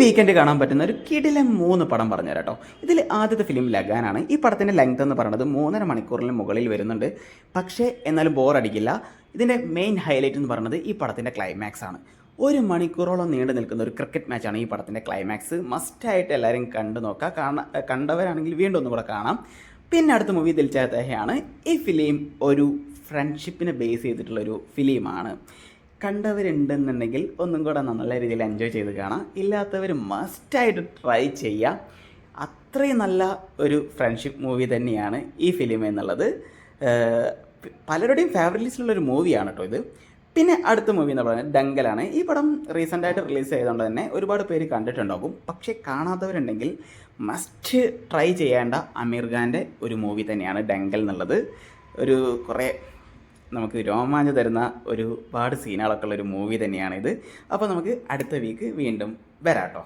Weekend കാണാൻ പറ്റുന്ന ഒരു കിടിലൻ 3 പടം പറഞ്ഞുതരാം കേട്ടോ. ഇതിൽ ആദ്യത്തെ ഫിലിം ലഗാനാണ്. ഈ പടത്തിൻ്റെ ലെങ്ത് എന്ന് പറയുന്നത് 3.5 മണിക്കൂറിന് മുകളിൽ വരുന്നുണ്ട്. പക്ഷേ എന്നാലും ബോറടിക്കില്ല. ഇതിൻ്റെ മെയിൻ ഹൈലൈറ്റ് എന്ന് പറയുന്നത് ഈ പടത്തിൻ്റെ ക്ലൈമാക്സ് ആണ്. 1 മണിക്കൂറോളം നീണ്ടു നിൽക്കുന്ന ഒരു ക്രിക്കറ്റ് മാച്ചാണ് ഈ പടത്തിൻ്റെ ക്ലൈമാക്സ്. മസ്റ്റായിട്ട് എല്ലാവരും കണ്ടു നോക്കുക. കണ്ടവരാണെങ്കിൽ വീണ്ടും ഒന്നും കൂടെ കാണാം. പിന്നെ അടുത്ത മൂവി ദിൽ ചാഹത്താ ഹൈയാണ്. ഈ ഫിലിം ഒരു ഫ്രണ്ട്ഷിപ്പിനെ ബേസ് ചെയ്തിട്ടുള്ളൊരു ഫിലിമാണ്. കണ്ടവരുണ്ടെന്നുണ്ടെങ്കിൽ ഒന്നും കൂടെ നല്ല രീതിയിൽ എൻജോയ് ചെയ്ത് കാണാം. ഇല്ലാത്തവർ മസ്റ്റായിട്ട് ട്രൈ ചെയ്യുക. അത്രയും നല്ല ഒരു ഫ്രണ്ട്ഷിപ്പ് മൂവി തന്നെയാണ് ഈ ഫിലിം എന്നുള്ളത്. പലരുടെയും ഫേവറേറ്റ് ലിസ്റ്റിലുള്ളൊരു മൂവിയാണ് കേട്ടോ ഇത്. പിന്നെ അടുത്ത മൂവി എന്ന് പറയുന്നത് ദംഗലാണ്. ഈ പടം റീസെൻ്റായിട്ട് റിലീസ് ചെയ്തുകൊണ്ട് തന്നെ ഒരുപാട് പേര് കണ്ടിട്ടുണ്ടാകും. പക്ഷേ കാണാത്തവരുണ്ടെങ്കിൽ മസ്റ്റ് ട്രൈ ചെയ്യേണ്ട അമീർ ഖാൻ്റെ ഒരു മൂവി തന്നെയാണ് ദംഗൽ എന്നുള്ളത്. ഒരു കുറേ നമുക്ക് രോമാഞ്ചം തരുന്ന ഒരുപാട് സീനുകളൊക്കെ ഉള്ളൊരു മൂവി തന്നെയാണിത്. അപ്പോൾ നമുക്ക് അടുത്ത വീക്ക് വീണ്ടും വരാം കേട്ടോ.